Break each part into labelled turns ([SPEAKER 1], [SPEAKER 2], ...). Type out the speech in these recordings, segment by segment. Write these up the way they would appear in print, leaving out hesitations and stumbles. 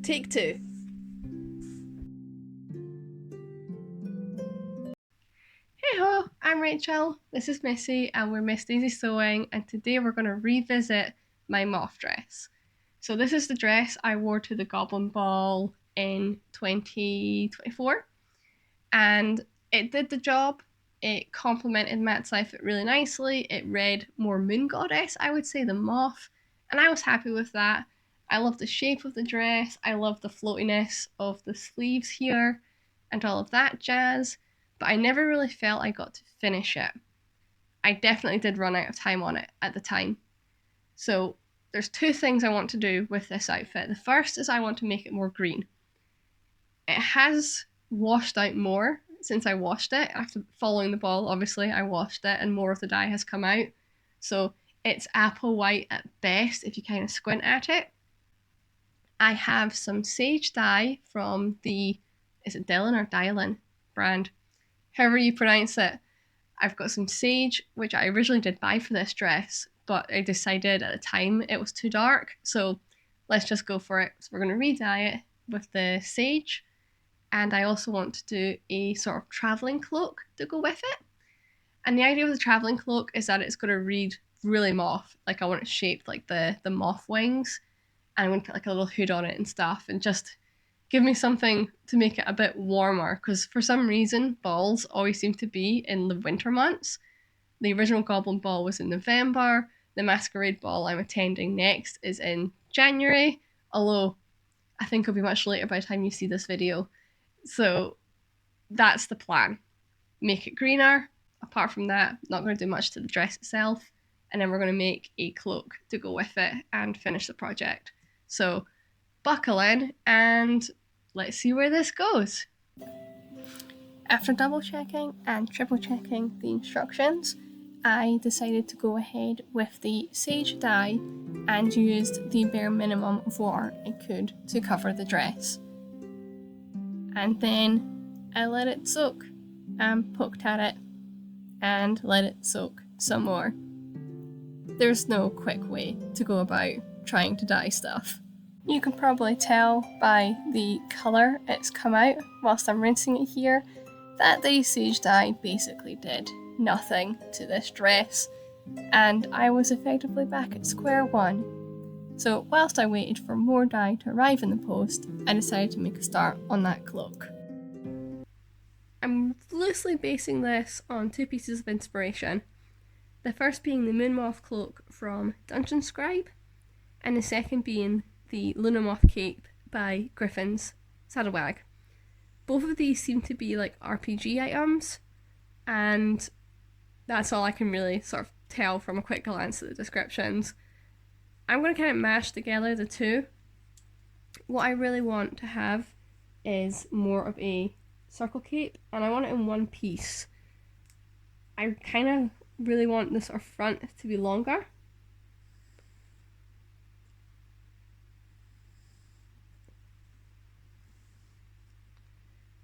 [SPEAKER 1] Take two. Hey ho, I'm Rachel, this is Missy, and we're Miss Daisy Sewing, and today we're going to revisit my moth dress. So this is the dress I wore to the Goblin Ball in 2024, and it did the job. It complemented Matt's outfit really nicely. It read more moon goddess, I would say, than moth, and I was happy with that. I love the shape of the dress, I love the floatiness of the sleeves here, and all of that jazz, but I never really felt I got to finish it. I definitely did run out of time on it at the time. So there's two things I want to do with this outfit. The first is I want to make it more green. It has washed out more since I washed it. After following the ball, obviously, I washed it and more of the dye has come out. So it's apple white at best if you kind of squint at it. I have some sage dye from the, is it Dylan or Dylan brand? However you pronounce it. I've got some sage, which I originally did buy for this dress, but I decided at the time it was too dark, so let's just go for it. So we're going to re-dye it with the sage, and I also want to do a sort of travelling cloak to go with it. And the idea of the travelling cloak is that it's going to read really moth, like I want it shaped like the moth wings, and I'm going to put like a little hood on it and stuff, and just give me something to make it a bit warmer, because for some reason balls always seem to be in the winter months. The original Goblin Ball was in November, the Masquerade Ball I'm attending next is in January, although I think it'll be much later by the time you see this video. So that's the plan. Make it greener. Apart from that, not going to do much to the dress itself, and then we're going to make a cloak to go with it and finish the project. So buckle in and let's see where this goes. After double checking and triple checking the instructions, I decided to go ahead with the sage dye and used the bare minimum of water I could to cover the dress. And then I let it soak and poked at it and let it soak some more. There's no quick way to go about trying to dye stuff. You can probably tell by the colour it's come out whilst I'm rinsing it here that the sage dye basically did nothing to this dress, and I was effectively back at square one. So whilst I waited for more dye to arrive in the post, I decided to make a start on that cloak. I'm loosely basing this on two pieces of inspiration. The first being the Moon Moth cloak from Dungeon.Scribe, and the second being the Luna Moth cape by Griffons, Saddlebag. Both of these seem to be like RPG items, and that's all I can really sort of tell from a quick glance at the descriptions. I'm going to kind of mash together the two. What I really want to have is more of a circle cape, and I want it in one piece. I kind of really want the sort of front to be longer.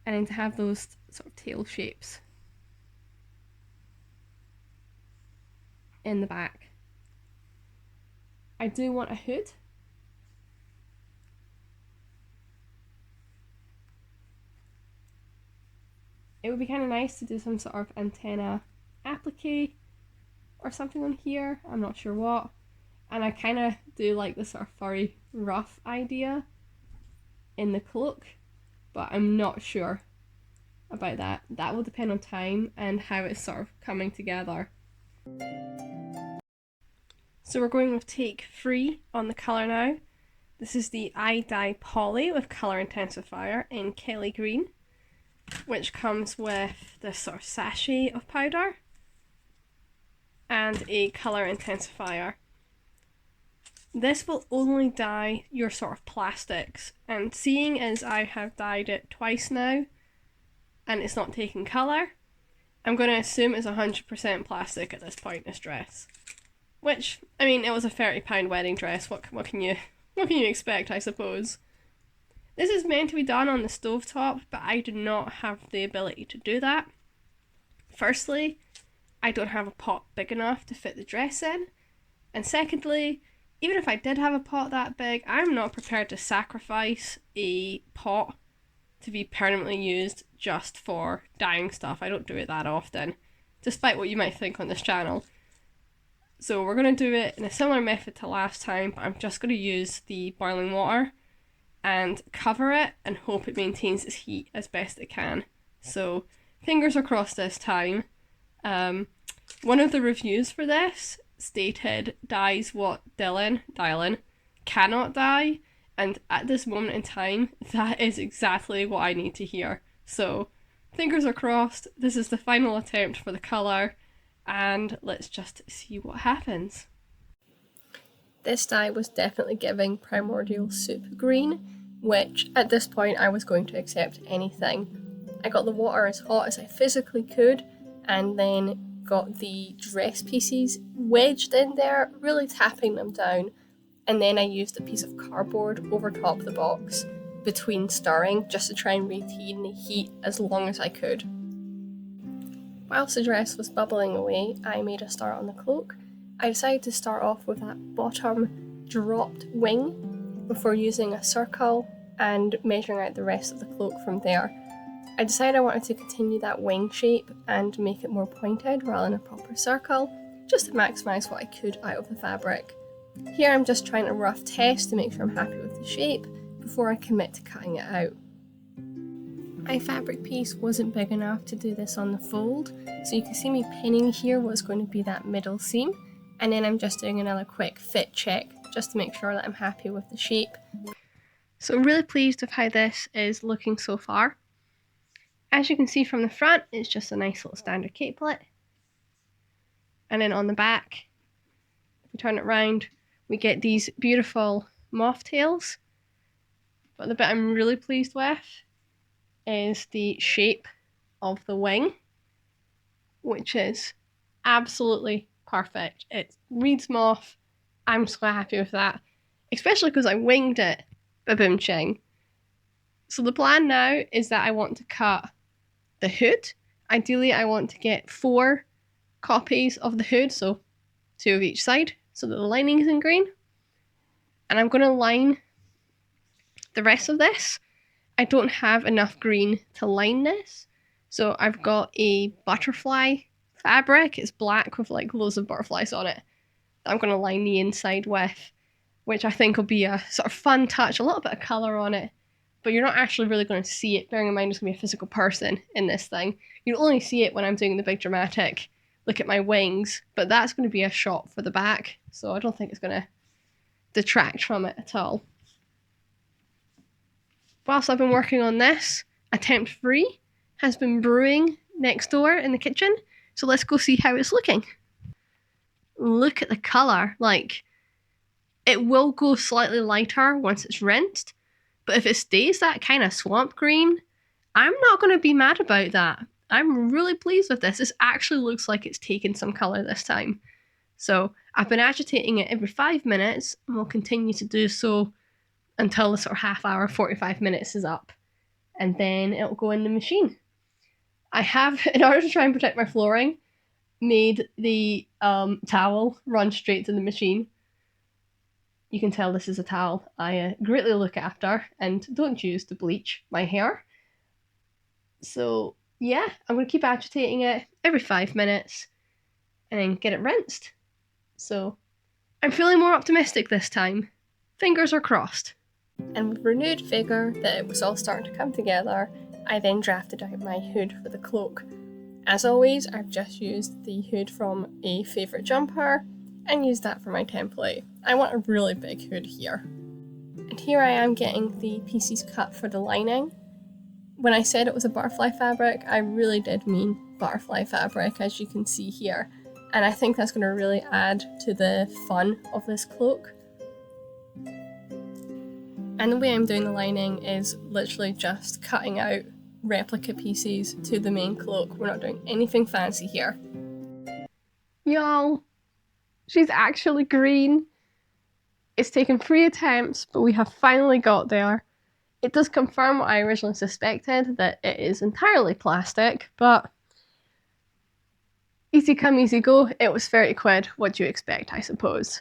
[SPEAKER 1] And then to have those sort of tail shapes in the back. I do want a hood. It would be kind of nice to do some sort of antenna applique or something on here, I'm not sure what. And I kind of do like the sort of furry ruff idea in the cloak, but I'm not sure about that. That will depend on time and how it's sort of coming together. So we're going with take 3 on the colour now. This is the Eye Dye Poly with Colour Intensifier in Kelly Green, which comes with this sort of sachet of powder and a colour intensifier. This will only dye your sort of plastics, and seeing as I have dyed it twice now and it's not taking colour, I'm going to assume it's 100% plastic at this point, this dress. Which, I mean, it was a £30 wedding dress, what can you expect, I suppose. This is meant to be done on the stovetop, but I do not have the ability to do that. Firstly, I don't have a pot big enough to fit the dress in, and secondly, even if I did have a pot that big, I'm not prepared to sacrifice a pot to be permanently used just for dyeing stuff. I don't do it that often, despite what you might think on this channel. So we're going to do it in a similar method to last time, but I'm just going to use the boiling water and cover it and hope it maintains its heat as best it can. So fingers are crossed this time. One of the reviews for this stated dyes what Dylan cannot dye, and at this moment in time, that is exactly what I need to hear. So fingers are crossed, this is the final attempt for the colour, and let's just see what happens. This dye was definitely giving Primordial Soup green, which at this point I was going to accept anything. I got the water as hot as I physically could, and then got the dress pieces wedged in there, really tapping them down, and then I used a piece of cardboard over top the box between stirring just to try and retain the heat as long as I could. Whilst the dress was bubbling away, I made a start on the cloak. I decided to start off with that bottom dropped wing before using a circle and measuring out the rest of the cloak from there. I decided I wanted to continue that wing shape and make it more pointed rather than a proper circle, just to maximise what I could out of the fabric. Here I'm just trying a rough test to make sure I'm happy with the shape before I commit to cutting it out. My fabric piece wasn't big enough to do this on the fold, so you can see me pinning here what's going to be that middle seam, and then I'm just doing another quick fit check just to make sure that I'm happy with the shape. So I'm really pleased with how this is looking so far. As you can see from the front, it's just a nice little standard capelet. And then on the back, if we turn it round, we get these beautiful moth tails. But the bit I'm really pleased with is the shape of the wing, which is absolutely perfect. It reads moth. I'm so happy with that, especially because I winged it, ba-boom ching. So the plan now is that I want to cut the hood. Ideally, I want to get 4 copies of the hood, so 2 of each side, so that the lining is in green. And I'm going to line the rest of this. I don't have enough green to line this, so I've got a butterfly fabric. It's black with like loads of butterflies on it that I'm going to line the inside with, which I think will be a sort of fun touch, a little bit of colour on it. But you're not actually really going to see it, bearing in mind there's going to be a physical person in this thing. You'll only see it when I'm doing the big dramatic look at my wings, but that's going to be a shot for the back, so I don't think it's going to detract from it at all. Whilst I've been working on this, attempt 3 has been brewing next door in the kitchen, so let's go see how it's looking. Look at the colour, like, it will go slightly lighter once it's rinsed, but if it stays that kind of swamp green, I'm not going to be mad about that. I'm really pleased with this. This actually looks like it's taken some colour this time. So I've been agitating it every 5 minutes, and will continue to do so until the sort of half hour, 45 minutes is up. And then it'll go in the machine. I have, in order to try and protect my flooring, made the towel run straight to the machine. You can tell this is a towel I greatly look after and don't use to bleach my hair. So yeah, I'm going to keep agitating it every 5 minutes and then get it rinsed. So I'm feeling more optimistic this time. Fingers are crossed. And with renewed vigour that it was all starting to come together, I then drafted out my hood for the cloak. As always, I've just used the hood from a favourite jumper and used that for my template. I want a really big hood here. And here I am getting the pieces cut for the lining. When I said it was a butterfly fabric, I really did mean butterfly fabric, as you can see here. And I think that's going to really add to the fun of this cloak. And the way I'm doing the lining is literally just cutting out replica pieces to the main cloak. We're not doing anything fancy here. Y'all, she's actually green. It's taken 3 attempts, but we have finally got there. It does confirm what I originally suspected, that it is entirely plastic, but easy come, easy go. It was £30. What do you expect, I suppose?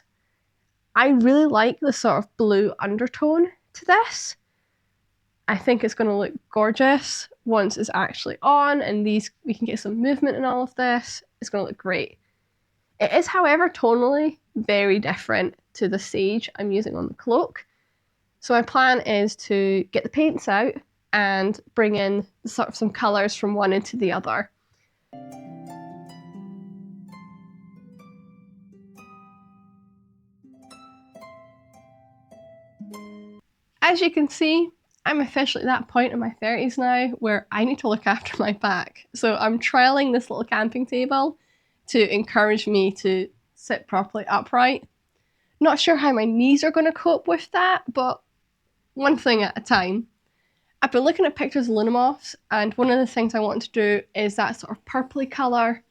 [SPEAKER 1] I really like the sort of blue undertone to this. I think it's going to look gorgeous once it's actually on, and we can get some movement in all of this. It's going to look great. It is, however, tonally very different to the sage I'm using on the cloak. So my plan is to get the paints out and bring in sort of some colours from one into the other. As you can see, I'm officially at that point in my 30s now where I need to look after my back. So I'm trialling this little camping table to encourage me to sit properly upright. Not sure how my knees are going to cope with that, but one thing at a time. I've been looking at pictures of Luna Moths, and one of the things I want to do is that sort of purpley colour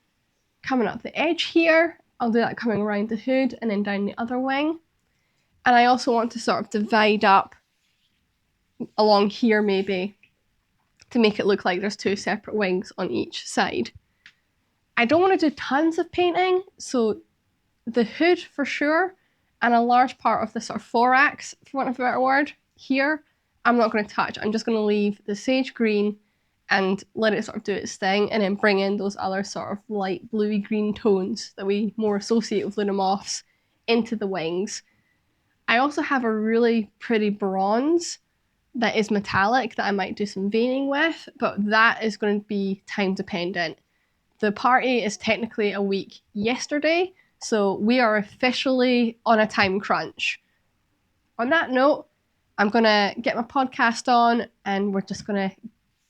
[SPEAKER 1] coming up the edge here. I'll do that coming around the hood and then down the other wing. And I also want to sort of divide up along here maybe to make it look like there's two separate wings on each side. I don't want to do tons of painting, so the hood for sure, and a large part of the sort of thorax, for want of a better word, here, I'm not going to touch. I'm just going to leave the sage green and let it sort of do its thing, and then bring in those other sort of light bluey green tones that we more associate with Luna Moths into the wings. I also have a really pretty bronze that is metallic that I might do some veining with, but that is going to be time dependent. The party is technically a week yesterday, so we are officially on a time crunch. On that note, I'm going to get my podcast on and we're just going to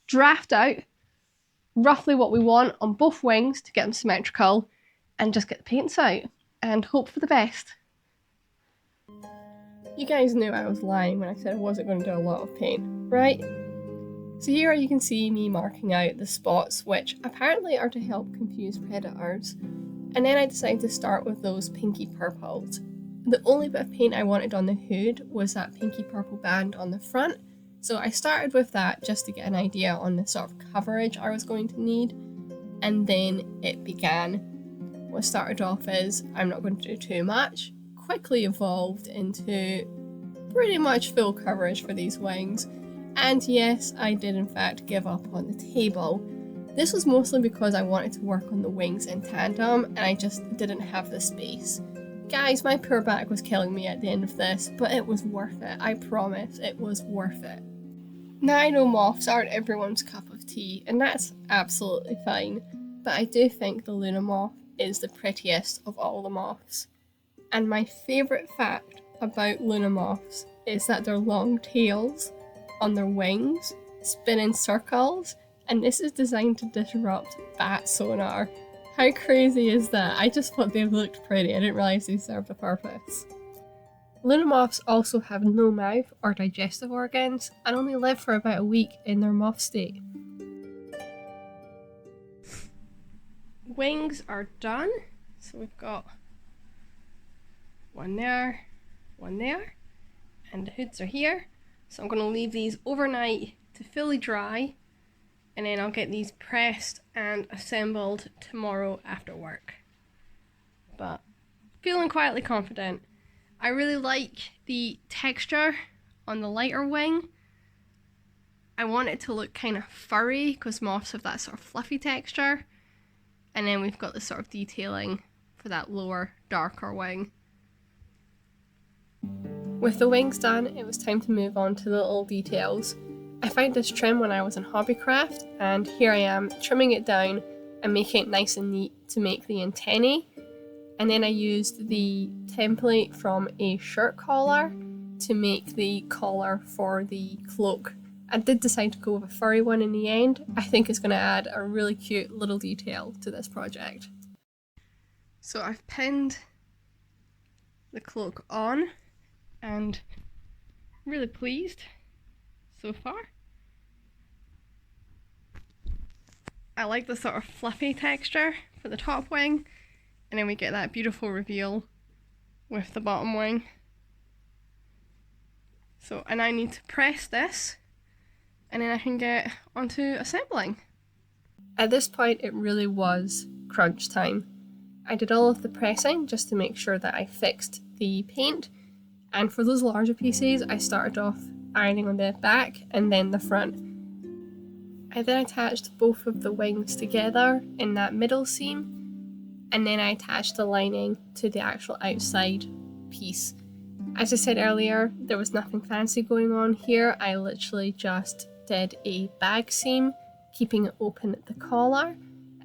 [SPEAKER 1] draft out roughly what we want on both wings to get them symmetrical and just get the paints out and hope for the best. You guys knew I was lying when I said I wasn't going to do a lot of paint, right? So here you can see me marking out the spots which apparently are to help confuse predators. And then I decided to start with those pinky purples. The only bit of paint I wanted on the hood was that pinky purple band on the front. So I started with that just to get an idea on the sort of coverage I was going to need. And then it began. What started off as I'm not going to do too much, quickly evolved into pretty much full coverage for these wings. And yes, I did in fact give up on the table. This was mostly because I wanted to work on the wings in tandem and I just didn't have the space. Guys, my poor back was killing me at the end of this, but it was worth it. I promise, it was worth it. Now I know moths aren't everyone's cup of tea, and that's absolutely fine, but I do think the Luna Moth is the prettiest of all the moths. And my favourite fact about Luna Moths is that their long tails on their wings spin in circles, and this is designed to disrupt bat sonar. How crazy is that? I just thought they looked pretty, I didn't realise they served a purpose. Luna Moths also have no mouth or digestive organs and only live for about a week in their moth state. Wings are done, so we've got one there, and the hoods are here. So I'm going to leave these overnight to fully dry, and then I'll get these pressed and assembled tomorrow after work. But feeling quietly confident. I really like the texture on the lighter wing. I want it to look kind of furry because moths have that sort of fluffy texture. And then we've got the sort of detailing for that lower, darker wing. With the wings done, it was time to move on to the little details. I found this trim when I was in Hobbycraft, and here I am trimming it down and making it nice and neat to make the antennae. And then I used the template from a shirt collar to make the collar for the cloak. I did decide to go with a furry one in the end. I think it's going to add a really cute little detail to this project. So I've pinned the cloak on and really pleased so far. I like the sort of fluffy texture for the top wing, and then we get that beautiful reveal with the bottom wing. So I now need to press this, and then I can get onto assembling. At this point it really was crunch time. I did all of the pressing just to make sure that I fixed the paint, And for those larger pieces, I started off ironing on the back and then the front. I then attached both of the wings together in that middle seam, and then I attached the lining to the actual outside piece. As I said earlier, there was nothing fancy going on here. I literally just did a bag seam, keeping it open at the collar,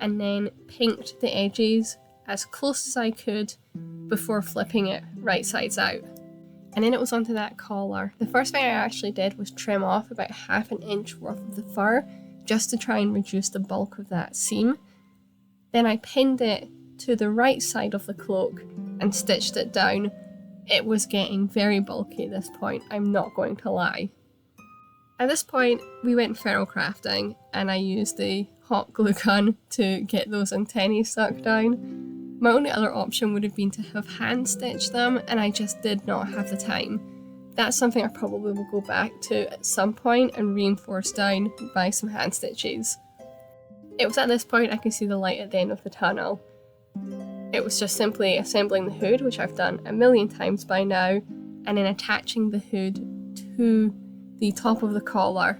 [SPEAKER 1] and then pinked the edges as close as I could before flipping it right sides out. And then it was onto that collar. The first thing I actually did was trim off about 1/2 inch worth of the fur, just to try and reduce the bulk of that seam. Then I pinned it to the right side of the cloak and stitched it down. It was getting very bulky at this point, I'm not going to lie. At this point, we went feral crafting, and I used the hot glue gun to get those antennae stuck down. My only other option would have been to have hand stitched them, and I just did not have the time. That's something I probably will go back to at some point and reinforce down by some hand stitches. It was at this point I could see the light at the end of the tunnel. It was just simply assembling the hood, which I've done a million times by now, and then attaching the hood to the top of the collar.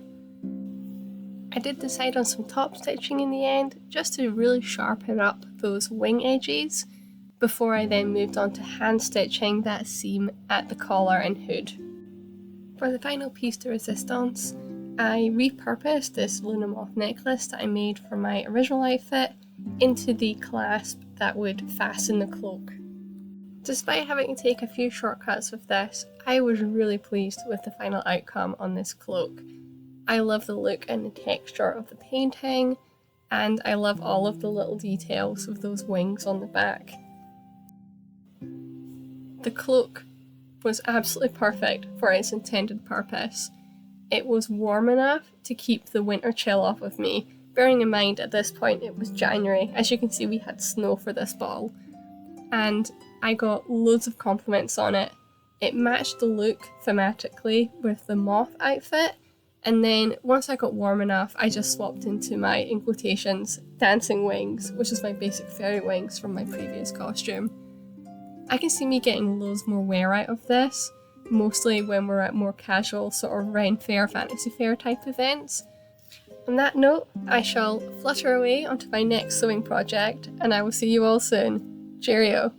[SPEAKER 1] I did decide on some top stitching in the end, just to really sharpen up those wing edges, before I then moved on to hand stitching that seam at the collar and hood. For the final piece de resistance, I repurposed this Luna Moth necklace that I made for my original outfit into the clasp that would fasten the cloak. Despite having to take a few shortcuts with this, I was really pleased with the final outcome on this cloak. I love the look and the texture of the painting, and I love all of the little details of those wings on the back. The cloak was absolutely perfect for its intended purpose. It was warm enough to keep the winter chill off of me, bearing in mind at this point it was January. As you can see, we had snow for this ball, and I got loads of compliments on it. It matched the look thematically with the moth outfit, and then once I got warm enough, I just swapped into my, in quotations, dancing wings, which is my basic fairy wings from my previous costume. I can see me getting loads more wear out of this, mostly when we're at more casual sort of Ren Fair, Fantasy Fair type events. On that note, I shall flutter away onto my next sewing project, and I will see you all soon. Cheerio!